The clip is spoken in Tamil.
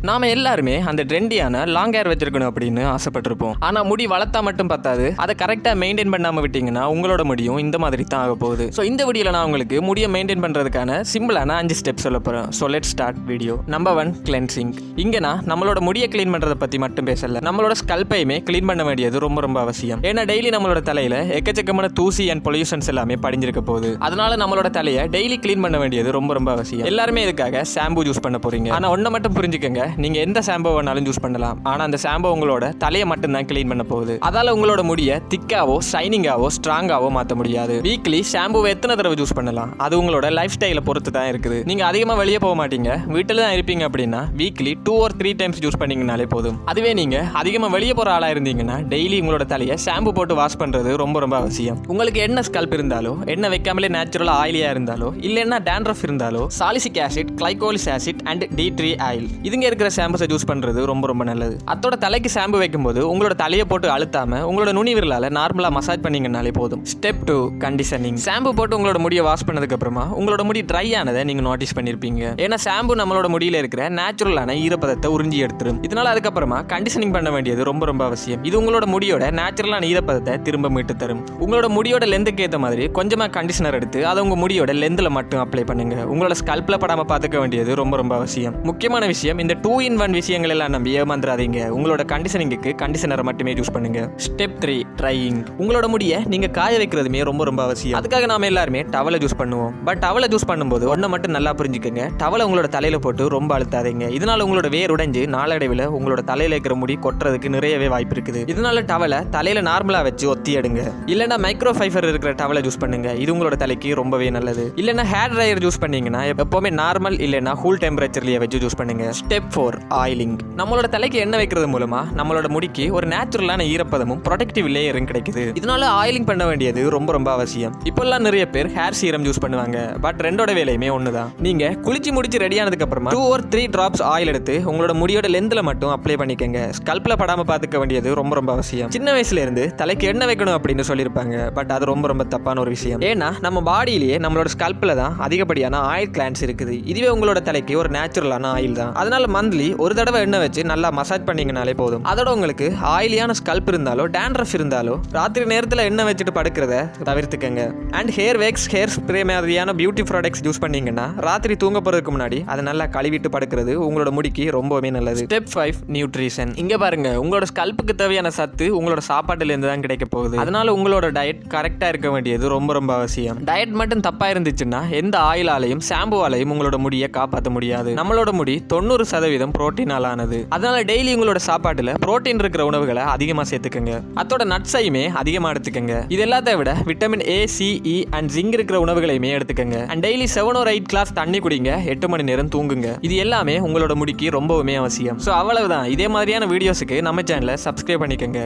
நாம எல்லாருமே அந்த ட்ரெண்டியான லாங் ஹேர் வச்சிருக்கணும் அப்படின்னு ஆசைப்பட்டிருப்போம். ஆனா முடி வளர்த்தா மட்டும் பத்தாது, அதை கரெக்டா மெயின்டைன் பண்ணாம விட்டீங்கன்னா உங்களோட முடியும் இந்த மாதிரி தான் ஆக போகுது. ஸோ இந்த வீடியோல நான் உங்களுக்கு முடியை மெயின்டைன் பண்றதுக்கான சிம்பிளான 5 ஸ்டெப்ஸ் சொல்ல போறேன். So let's start video. Number 1, cleansing. இங்க நான் நம்மளோட முடியை கிளீன் பண்றதை பத்தி மட்டும் பேசல, நம்மளோட ஸ்கல்பையுமே கிளீன் பண்ண வேண்டியது ரொம்ப ரொம்ப அவசியம். ஏன்னா டெய்லி நம்மளோட தலையில எக்கச்சக்கமான தூசி அண்ட் பொல்யூஷன்ஸ் எல்லாமே படிஞ்சிருக்க போகுது. அதனால நம்மளோட தலையை டெய்லி கிளீன் பண்ண வேண்டியது ரொம்ப ரொம்ப அவசியம். எல்லாருமே இதுக்காக ஷாம்பு யூஸ் பண்ண போறீங்க. ஆனா ஒன்ன மட்டும் புரிஞ்சுக்கங்க, நீங்க எந்த ஷாம்பு வேணாலும் யூஸ் பண்ணலாம். ஆனா அந்த ஷாம்பு உங்களோட தலையை மட்டும் தான் கிளீன் பண்ண போகுது. அதால உங்களோட முடியை திக்காவோ ஷைனிங்காவோ ஸ்ட்ராங்காவோ மாற்ற முடியாது. வீக்லி ஷாம்புவை எத்தனை தடவை யூஸ் பண்ணலாம், அது உங்களோட லைஃப் ஸ்டைலை பொறுத்து தான் இருக்குது. நீங்க அதிகமா வெளியே போக மாட்டீங்க, வீட்டில் தான் இருப்பீங்க அப்படின்னா வீக்லி 2 or 3 டைம்ஸ் யூஸ் பண்ணீங்கனாலே போதும். அதுவே நீங்க அதிகமா வெளியே போற ஆளா இருந்தீங்கன்னா டெய்லி உங்களோட தலையை ஷாம்பு போட்டு வாஷ் பண்றது ரொம்ப ரொம்ப அவசியம். உங்களுக்கு என்ன ஸ்கல்ப் இருந்தாலோ, என்ன வைக்காமலே நேச்சுரலா ஆயிலியா இருந்தாலோ, இல்லைன்னா டேண்ட்ரஃப் இருந்தாலோ, salicylic acid, glycolic acid and tea tree oil இதுங்க இருக்கிற ஷாம்புஸை யூஸ் பண்றது ரொம்ப ரொம்ப நல்லது. அதோட தலைக்கு ஷாம்பு வைக்கும்போது உங்களோட தலையை போட்டு அழுத்தாம உங்களோட நுனி விரலால நார்மலா மசாஜ் பண்ணீங்கனாலே போதும். Step 2, conditioning. ஷாம்பு போட்டு உங்களோட முடியை வாஷ் பண்ணதுக்கு அப்புறமா உங்களோட முடி ட்ரை ஆனதை நீங்க நோட்டீஸ் பண்ணிருப்பீங்க. ஏன்னா ஷாம்பு நம்மளோட முடியில இருக்கிற நேச்சுரலான ஈரப்பதத்தை உறிஞ்சி எடுத்துரும். இதனால அதுக்கப்புறமா கண்டிஷனிங் பண்ண வேண்டியது ரொம்ப ரொம்ப அவசியம். இது உங்களோட முடியோட நேச்சுரலான ஈரப்பதத்தை திரும்ப மீட்டு தரும். உங்களோட முடியோட லென்த்துக்கு ஏற்ற மாதிரி கொஞ்சமா கண்டிஷனர் எடுத்து அதை உங்க முடியோட லென்த்ல மட்டும் அப்ளை பண்ணுங்க. உங்களோட ஸ்கல்ப்ல படாம பாத்துக்க வேண்டியது ரொம்ப ரொம்ப அவசியம். முக்கியமான விஷயம், இந்த 2-in-1 விஷயங்கள் எல்லாம் நம்பி ஏமாந்துறாதீங்க. உங்களோட கண்டிஷனிங்க்கு கண்டிஷனரை மட்டுமே யூஸ் பண்ணுங்க. Step 3, drying. உங்களோட முடியை நீங்க காய வைக்கிறதுமே ரொம்ப ரொம்ப அவசியம். அதுக்காக நாம எல்லாருமே டவலை யூஸ் பண்ணுவோம். பட் டவலை யூஸ் பண்ணும்போது ஒன்றை மட்டும் நல்லா புரிஞ்சுக்கங்க, டவலை உங்களோட தலையில போட்டு ரொம்ப அழுத்தாதீங்க. இதனால உங்களோட வேர் உடைஞ்சு நாளடைவில் உங்களோட தலையில இருக்கிற முடி கொட்டுறதுக்கு நிறையவே வாய்ப்பு இருக்குது. இதனால டவலை தலையில நார்மலா வச்சு ஒத்தி எடுங்க. இல்லைன்னா மைக்ரோ ஃபைபர் இருக்கிற டவலை யூஸ் பண்ணுங்க. இது உங்களோட தலைக்கு ரொம்பவே நல்லது. இல்லைன்னா ஹேர் ட்ரையர் யூஸ் பண்ணீங்கன்னா எப்பவுமே நார்மல் இல்லைன்னா கூல் டெம்பரேச்சர்லயே வச்சு யூஸ் பண்ணுங்க. Step 4, oiling. நம்மளோட தலைக்கு எண்ணெய் வைக்கிறது மூலமா நம்மளோட முடிக்கு ஒரு நேச்சுரலான ஈரப்பதமும் ப்ரொடெக்டிவ் லேயரும் கிடைக்குது. இதனால ஆயிலிங் பண்ண வேண்டியது ரொம்ப ரொம்ப அவசியம். இப்பெல்லாம் நிறைய பேர் ஹேர் சீரம் யூஸ் பண்ணுவாங்க. பட் ரெண்டோட வேலையுமே ஒண்ணுதான். நீங்க குளிச்சு முடிச்சு ரெடி ஆனதுக்கு அப்புறமா 2 or 3 டிராப்ஸ் ஆயில் எடுத்து உங்களோட முடியோட லென்த்ல மட்டும் அப்ளை பண்ணிக்கங்க. ஸ்கல்ப்ல படாம பாத்துக்க வேண்டியது ரொம்ப ரொம்ப அவசியம். சின்ன வயசுல இருந்து தலைக்கு எண்ணெய் வைக்கணும் அப்படின்னு சொல்லியிருப்பாங்க. பட் அது ரொம்ப ரொம்ப தப்பான ஒரு விஷயம். ஏன்னா நம்ம பாடியிலேயே நம்மளோட ஸ்கல்ப்ல தான் அதிகப்படியான ஆயில் கிளான்ஸ் இருக்குது. இதுவே உங்களோட தலைக்கு ஒரு நேச்சுரலான ஆயில் தான். அதனால மந்த்லி ஒரு தடவை எண்ணெய் வச்சு நல்லா மசாஜ் பண்ணீங்கனாலே போதும். அதோட உங்களுக்கு ஆயிலியான ஸ்கல்ப் இருந்தாலோ டேண்ட்ரஃப் இருந்தாலோ ராத்திரி நேரத்தில் எண்ணெய் வச்சுட்டு படுக்கிறத தவிர்த்துக்கங்க. And hair wax, hair spray மாதிரியான பியூட்டி ப்ராடக்ட்ஸ் யூஸ் பண்ணீங்கன்னா ராத்திரி தூங்க போறதுக்கு முன்னாடி அதை நல்லா கழுவிட்டு படுக்கிறது உங்களோட முடிக்கு ரொம்பவே நல்லது. Step 5, nutrition. இங்க பாருங்க, உங்களோட ஸ்கல்ப்புக்கு தேவையான சத்து உங்களோட சாப்பாட்டுல இருந்து தான் கிடைக்க போகுது. அதனால உங்களோட டயட் கரெக்டா இருக்க வேண்டியது ரொம்ப ரொம்ப அவசியம். டயட் மட்டும் தப்பா இருந்துச்சுன்னா எந்த ஆயிலாலையும் ஷாம்புவாலையும் உங்களோட முடியை காப்பாற்ற முடியாது. நம்மளோட முடி 90% புரோட்டீனால் ஆனது. அதனால டெய்லி உங்களோட சாப்பாட்டுல புரோட்டீன் இருக்கிற உணவுகளை அதிகமா சேர்த்துக்கங்க. அதோட நட்ஸையுமே அதிகமா எடுத்துக்கங்க. இது எல்லாத்தை விட vitamin A, C, E and zinc இருக்கிற உணவுகளையுமே எடுத்துக்கங்க. அண்ட் டெய்லி 7 or 8 கிளாஸ் தண்ணி குடிங்க. 8 மணி நேரம் தூங்குங்க. இது எல்லாமே உங்களோட முடிக்கு ரொம்பவுமே அவசியம். ஸோ அவ்வளவுதான். இதே மாதிரியான வீடியோஸுக்கு நம்ம சேனலை சப்ஸ்கிரைப் பண்ணிக்கங்க.